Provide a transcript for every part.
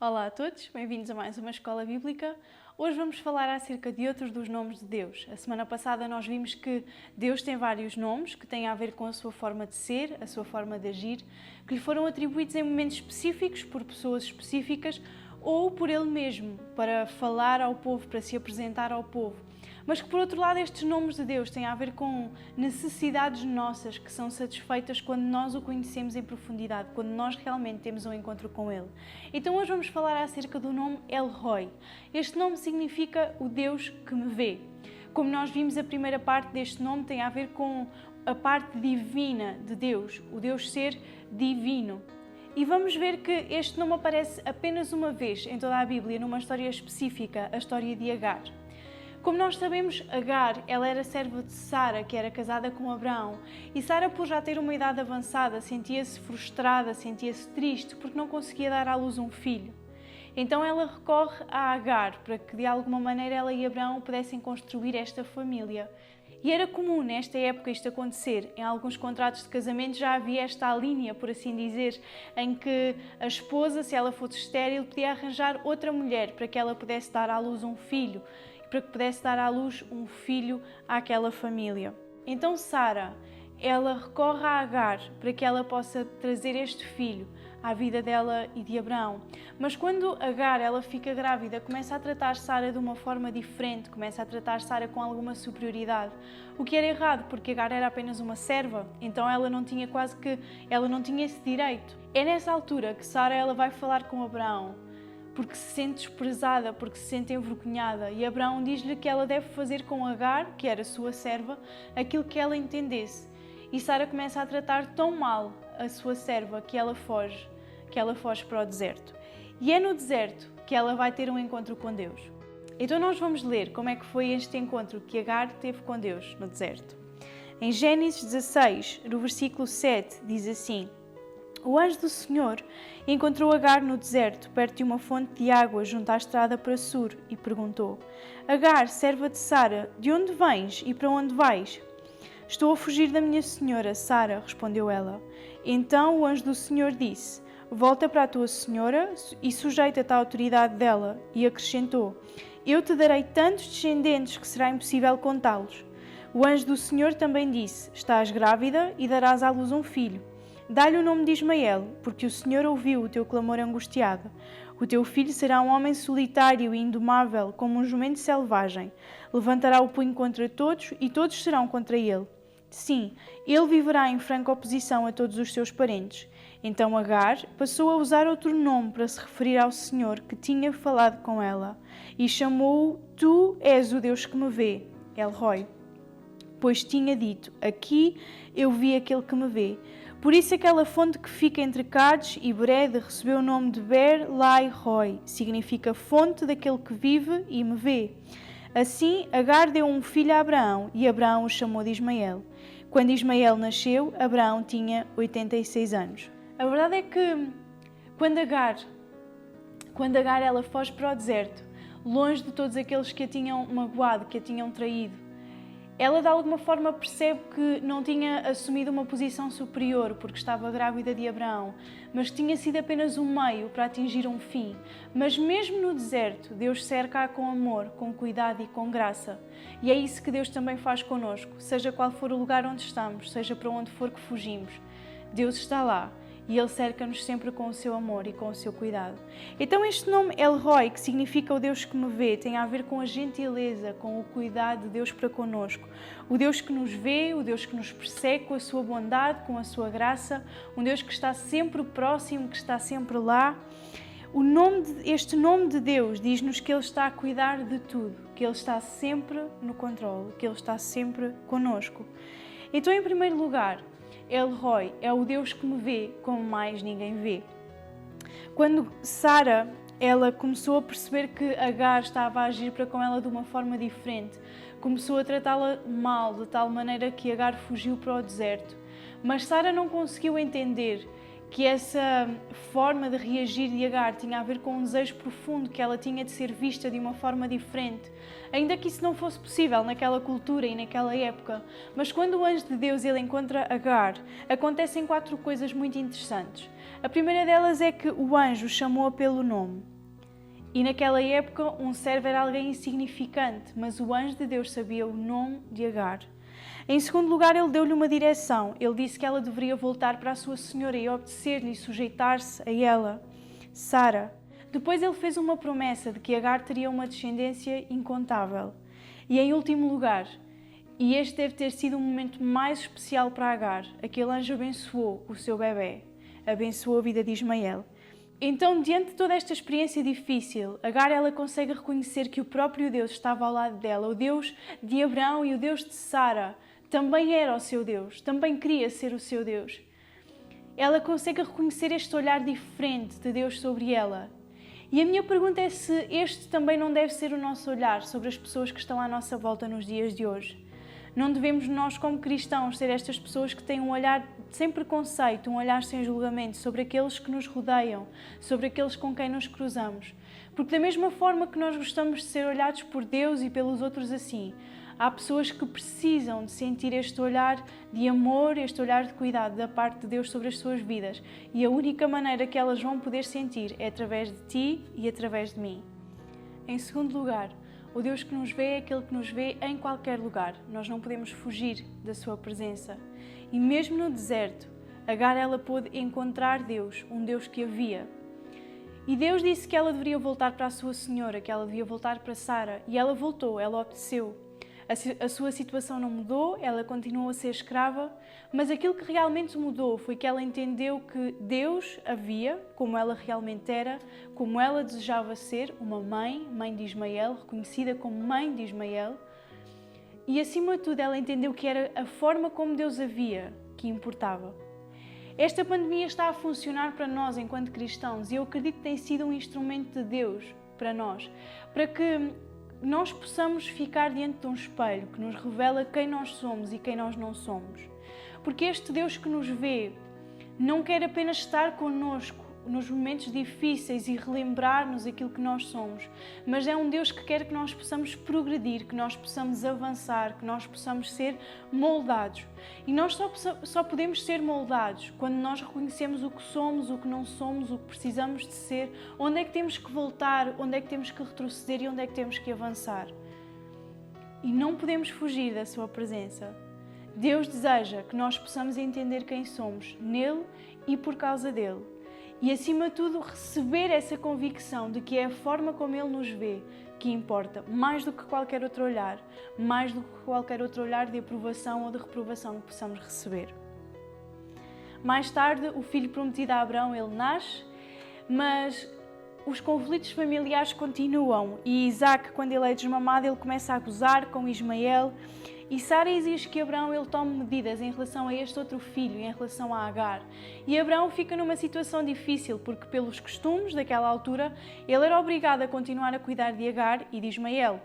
Olá a todos, bem-vindos a mais uma Escola Bíblica. Hoje vamos falar acerca de outros dos nomes de Deus. A semana passada nós vimos que Deus tem vários nomes que têm a ver com a sua forma de ser, a sua forma de agir, que lhe foram atribuídos em momentos específicos, por pessoas específicas ou por Ele mesmo, para falar ao povo, para se apresentar ao povo. Mas que, por outro lado, estes nomes de Deus têm a ver com necessidades nossas que são satisfeitas quando nós o conhecemos em profundidade, quando nós realmente temos um encontro com Ele. Então hoje vamos falar acerca do nome El Roi. Este nome significa o Deus que me vê. Como nós vimos, a primeira parte deste nome tem a ver com a parte divina de Deus, o Deus ser divino. E vamos ver que este nome aparece apenas uma vez em toda a Bíblia, numa história específica, a história de Agar. Como nós sabemos, Agar, ela era serva de Sara, que era casada com Abraão. E Sara, por já ter uma idade avançada, sentia-se frustrada, sentia-se triste, porque não conseguia dar à luz um filho. Então ela recorre a Agar, para que de alguma maneira ela e Abraão pudessem construir esta família. E era comum nesta época isto acontecer. Em alguns contratos de casamento já havia esta linha, por assim dizer, em que a esposa, se ela fosse estéril, podia arranjar outra mulher para que ela pudesse dar à luz um filho, para que pudesse dar à luz um filho àquela família. Então Sara, ela recorre a Agar para que ela possa trazer este filho à vida dela e de Abraão. Mas quando Agar ela fica grávida, começa a tratar Sara de uma forma diferente, começa a tratar Sara com alguma superioridade, o que era errado, porque Agar era apenas uma serva, então ela não tinha esse direito. É nessa altura que Sara ela vai falar com Abraão, porque se sente desprezada, porque se sente envergonhada. E Abraão diz-lhe que ela deve fazer com Agar, que era sua serva, aquilo que ela entendesse. E Sara começa a tratar tão mal a sua serva que ela foge para o deserto. E é no deserto que ela vai ter um encontro com Deus. Então nós vamos ler como é que foi este encontro que Agar teve com Deus no deserto. Em Gênesis 16, no versículo 7, diz assim: O anjo do Senhor encontrou Agar no deserto, perto de uma fonte de água junto à estrada para Sur, e perguntou: Agar, serva de Sara, de onde vens e para onde vais? Estou a fugir da minha senhora, Sara, respondeu ela. Então o anjo do Senhor disse: Volta para a tua senhora e sujeita-te à autoridade dela. E acrescentou: Eu te darei tantos descendentes que será impossível contá-los. O anjo do Senhor também disse: Estás grávida e darás à luz um filho. Dá-lhe o nome de Ismael, porque o Senhor ouviu o teu clamor angustiado. O teu filho será um homem solitário e indomável, como um jumento selvagem. Levantará o punho contra todos e todos serão contra ele. Sim, ele viverá em franca oposição a todos os seus parentes. Então Agar passou a usar outro nome para se referir ao Senhor que tinha falado com ela, e chamou-o: Tu és o Deus que me vê, El Roi. Pois tinha dito: Aqui eu vi aquele que me vê. Por isso aquela fonte que fica entre Cádiz e Berede recebeu o nome de Ber-Lai-Roi, significa fonte daquele que vive e me vê. Assim, Agar deu um filho a Abraão e Abraão o chamou de Ismael. Quando Ismael nasceu, Abraão tinha 86 anos. A verdade é que quando Agar ela foge para o deserto, longe de todos aqueles que a tinham magoado, que a tinham traído, ela de alguma forma percebe que não tinha assumido uma posição superior porque estava grávida de Abraão, mas tinha sido apenas um meio para atingir um fim. Mas mesmo no deserto, Deus cerca-a com amor, com cuidado e com graça. E é isso que Deus também faz connosco, seja qual for o lugar onde estamos, seja para onde for que fugimos. Deus está lá. E Ele cerca-nos sempre com o seu amor e com o seu cuidado. Então este nome El Roi, que significa o Deus que me vê, tem a ver com a gentileza, com o cuidado de Deus para conosco. O Deus que nos vê, o Deus que nos persegue com a sua bondade, com a sua graça, um Deus que está sempre próximo, que está sempre lá. Este nome de Deus diz-nos que Ele está a cuidar de tudo, que Ele está sempre no controle, que Ele está sempre conosco. Então, em primeiro lugar, El Roi é o Deus que me vê como mais ninguém vê. Quando Sara ela começou a perceber que Agar estava a agir para com ela de uma forma diferente, começou a tratá-la mal, de tal maneira que Agar fugiu para o deserto. Mas Sara não conseguiu entender que essa forma de reagir de Agar tinha a ver com um desejo profundo que ela tinha de ser vista de uma forma diferente, ainda que isso não fosse possível naquela cultura e naquela época. Mas quando o anjo de Deus ele encontra Agar, acontecem 4 coisas muito interessantes. A primeira delas é que o anjo chamou-a pelo nome. E naquela época, um servo era alguém insignificante, mas o anjo de Deus sabia o nome de Agar. Em segundo lugar, ele deu-lhe uma direção. Ele disse que ela deveria voltar para a sua senhora e obedecer-lhe e sujeitar-se a ela, Sara. Depois ele fez uma promessa de que Agar teria uma descendência incontável. E em último lugar, e este deve ter sido o momento mais especial para Agar, aquele anjo abençoou o seu bebê, abençoou a vida de Ismael. Então, diante de toda esta experiência difícil, Agar ela consegue reconhecer que o próprio Deus estava ao lado dela, o Deus de Abraão e o Deus de Sara também era o seu Deus, também queria ser o seu Deus. Ela consegue reconhecer este olhar diferente de Deus sobre ela. E a minha pergunta é se este também não deve ser o nosso olhar sobre as pessoas que estão à nossa volta nos dias de hoje. Não devemos nós, como cristãos, ser estas pessoas que têm um olhar sem preconceito, um olhar sem julgamento sobre aqueles que nos rodeiam, sobre aqueles com quem nos cruzamos. Porque da mesma forma que nós gostamos de ser olhados por Deus e pelos outros assim, há pessoas que precisam de sentir este olhar de amor, este olhar de cuidado da parte de Deus sobre as suas vidas. E a única maneira que elas vão poder sentir é através de ti e através de mim. Em segundo lugar, o Deus que nos vê é aquele que nos vê em qualquer lugar. Nós não podemos fugir da sua presença. E mesmo no deserto, Agar ela pôde encontrar Deus, um Deus que a via. E Deus disse que ela deveria voltar para a sua senhora, que ela devia voltar para Sara. E ela voltou, ela obedeceu. A sua situação não mudou, ela continuou a ser escrava, mas aquilo que realmente mudou foi que ela entendeu que Deus a via como ela realmente era, como ela desejava ser, uma mãe de Ismael, reconhecida como mãe de Ismael, e acima de tudo ela entendeu que era a forma como Deus a via que importava. Esta pandemia está a funcionar para nós enquanto cristãos e eu acredito que tem sido um instrumento de Deus para nós, para que nós possamos ficar diante de um espelho que nos revela quem nós somos e quem nós não somos. Porque este Deus que nos vê não quer apenas estar connosco nos momentos difíceis e relembrar-nos aquilo que nós somos, mas é um Deus que quer que nós possamos progredir, que nós possamos avançar, que nós possamos ser moldados. E nós só podemos ser moldados quando nós reconhecemos o que somos, o que não somos, o que precisamos de ser, onde é que temos que voltar, onde é que temos que retroceder e onde é que temos que avançar. E não podemos fugir da sua presença. Deus deseja que nós possamos entender quem somos nele e por causa dele. E, acima de tudo, receber essa convicção de que é a forma como Ele nos vê que importa, mais do que qualquer outro olhar, mais do que qualquer outro olhar de aprovação ou de reprovação que possamos receber. Mais tarde, o filho prometido a Abraão, ele nasce, mas os conflitos familiares continuam e Isaac, quando ele é desmamado, ele começa a gozar com Ismael. E Sara exige que Abraão ele tome medidas em relação a este outro filho, em relação a Agar. E Abraão fica numa situação difícil, porque pelos costumes daquela altura, ele era obrigado a continuar a cuidar de Agar e de Ismael.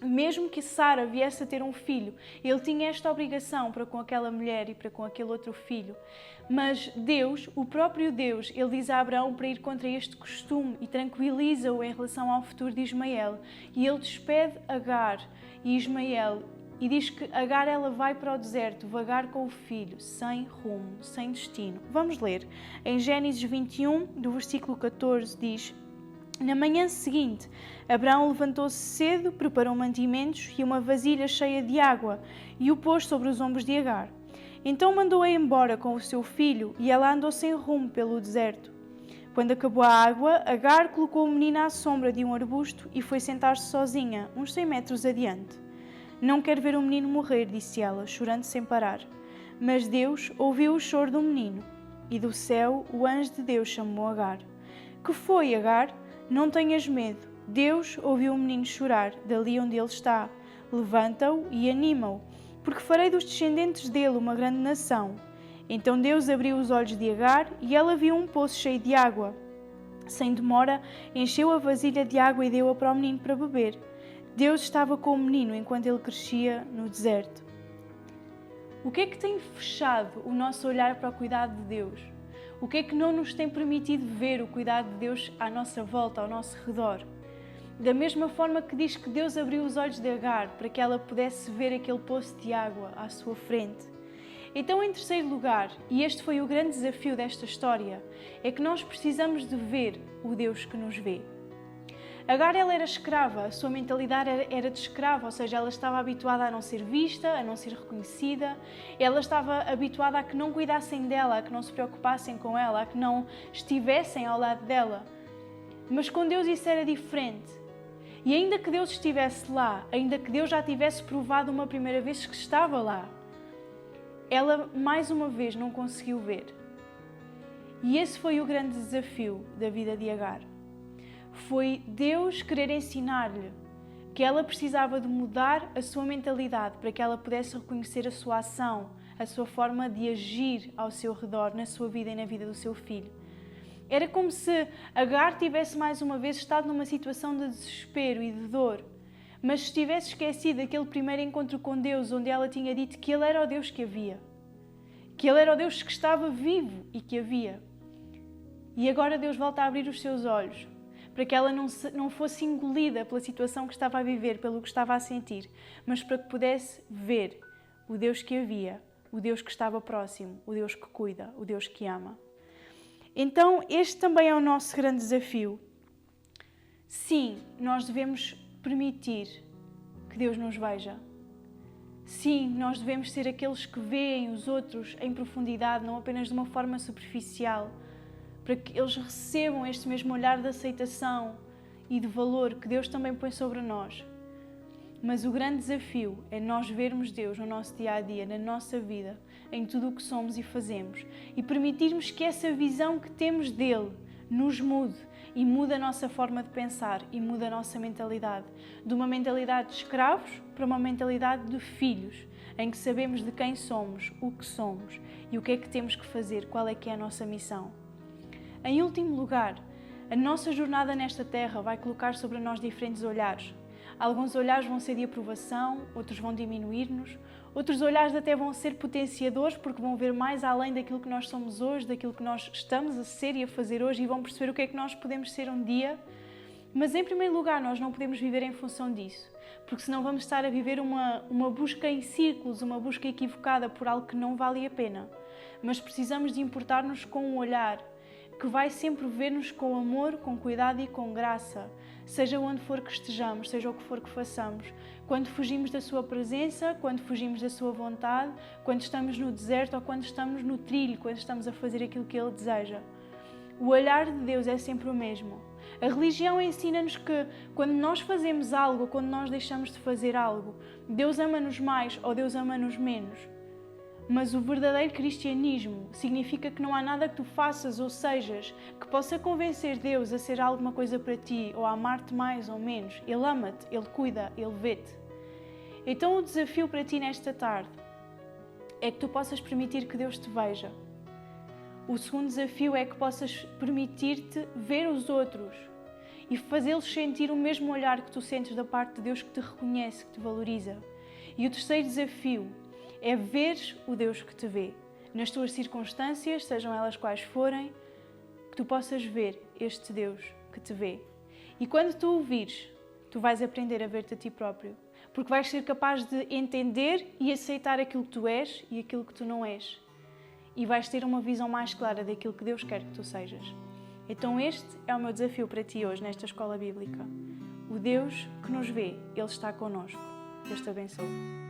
Mesmo que Sara viesse a ter um filho, ele tinha esta obrigação para com aquela mulher e para com aquele outro filho. Mas Deus, o próprio Deus, ele diz a Abraão para ir contra este costume e tranquiliza-o em relação ao futuro de Ismael. E ele despede Agar e Ismael e diz que Agar ela vai para o deserto, vagar com o filho, sem rumo, sem destino. Vamos ler. Em Gênesis 21, do versículo 14, diz: Na manhã seguinte, Abraão levantou-se cedo, preparou mantimentos e uma vasilha cheia de água e o pôs sobre os ombros de Agar. Então mandou-a embora com o seu filho e ela andou sem rumo pelo deserto. Quando acabou a água, Agar colocou o menino à sombra de um arbusto e foi sentar-se sozinha, uns 100 metros adiante. Não quero ver o menino morrer, disse ela, chorando sem parar. Mas Deus ouviu o choro do menino e do céu o anjo de Deus chamou Agar. Que foi, Agar? Não tenhas medo. Deus ouviu o menino chorar, dali onde ele está. Levanta-o e anima-o, porque farei dos descendentes dele uma grande nação. Então Deus abriu os olhos de Agar e ela viu um poço cheio de água. Sem demora, encheu a vasilha de água e deu-a para o menino para beber. Deus estava com o menino enquanto ele crescia no deserto. O que é que tem fechado o nosso olhar para o cuidado de Deus? O que é que não nos tem permitido ver o cuidado de Deus à nossa volta, ao nosso redor? Da mesma forma que diz que Deus abriu os olhos de Agar para que ela pudesse ver aquele poço de água à sua frente. Então, em terceiro lugar, e este foi o grande desafio desta história, é que nós precisamos de ver o Deus que nos vê. Agar, ela era escrava, a sua mentalidade era de escrava, ou seja, ela estava habituada a não ser vista, a não ser reconhecida, ela estava habituada a que não cuidassem dela, a que não se preocupassem com ela, a que não estivessem ao lado dela. Mas com Deus isso era diferente. E ainda que Deus estivesse lá, ainda que Deus já tivesse provado uma primeira vez que estava lá, ela mais uma vez não conseguiu ver. E esse foi o grande desafio da vida de Agar. Foi Deus querer ensinar-lhe que ela precisava de mudar a sua mentalidade para que ela pudesse reconhecer a sua ação, a sua forma de agir ao seu redor, na sua vida e na vida do seu filho. Era como se Agar tivesse mais uma vez estado numa situação de desespero e de dor, mas se tivesse esquecido aquele primeiro encontro com Deus, onde ela tinha dito que Ele era o Deus que havia, que Ele era o Deus que estava vivo e que havia. E agora Deus volta a abrir os seus olhos, para que ela não fosse engolida pela situação que estava a viver, pelo que estava a sentir, mas para que pudesse ver o Deus que havia, o Deus que estava próximo, o Deus que cuida, o Deus que ama. Então, este também é o nosso grande desafio. Sim, nós devemos permitir que Deus nos veja. Sim, nós devemos ser aqueles que veem os outros em profundidade, não apenas de uma forma superficial, para que eles recebam este mesmo olhar de aceitação e de valor que Deus também põe sobre nós. Mas o grande desafio é nós vermos Deus no nosso dia-a-dia, na nossa vida, em tudo o que somos e fazemos, e permitirmos que essa visão que temos dele nos mude e mude a nossa forma de pensar e mude a nossa mentalidade. De uma mentalidade de escravos para uma mentalidade de filhos, em que sabemos de quem somos, o que somos e o que é que temos que fazer, qual é que é a nossa missão. Em último lugar, a nossa jornada nesta terra vai colocar sobre nós diferentes olhares. Alguns olhares vão ser de aprovação, outros vão diminuir-nos, outros olhares até vão ser potenciadores porque vão ver mais além daquilo que nós somos hoje, daquilo que nós estamos a ser e a fazer hoje e vão perceber o que é que nós podemos ser um dia. Mas em primeiro lugar, nós não podemos viver em função disso, porque senão vamos estar a viver uma busca em círculos, uma busca equivocada por algo que não vale a pena. Mas precisamos de importar-nos com um olhar que vai sempre ver-nos com amor, com cuidado e com graça, seja onde for que estejamos, seja o que for que façamos. Quando fugimos da sua presença, quando fugimos da sua vontade, quando estamos no deserto ou quando estamos no trilho, quando estamos a fazer aquilo que Ele deseja. O olhar de Deus é sempre o mesmo. A religião ensina-nos que quando nós fazemos algo ou quando nós deixamos de fazer algo, Deus ama-nos mais ou Deus ama-nos menos. Mas o verdadeiro cristianismo significa que não há nada que tu faças ou sejas que possa convencer Deus a ser alguma coisa para ti ou a amar-te mais ou menos. Ele ama-te, Ele cuida, Ele vê-te. Então o desafio para ti nesta tarde é que tu possas permitir que Deus te veja. O segundo desafio é que possas permitir-te ver os outros e fazê-los sentir o mesmo olhar que tu sentes da parte de Deus que te reconhece, que te valoriza. E o terceiro desafio é veres o Deus que te vê. Nas tuas circunstâncias, sejam elas quais forem, que tu possas ver este Deus que te vê. E quando tu o vires, tu vais aprender a ver-te a ti próprio. Porque vais ser capaz de entender e aceitar aquilo que tu és e aquilo que tu não és. E vais ter uma visão mais clara daquilo que Deus quer que tu sejas. Então este é o meu desafio para ti hoje, nesta escola bíblica. O Deus que nos vê, Ele está connosco. Deus te abençoe.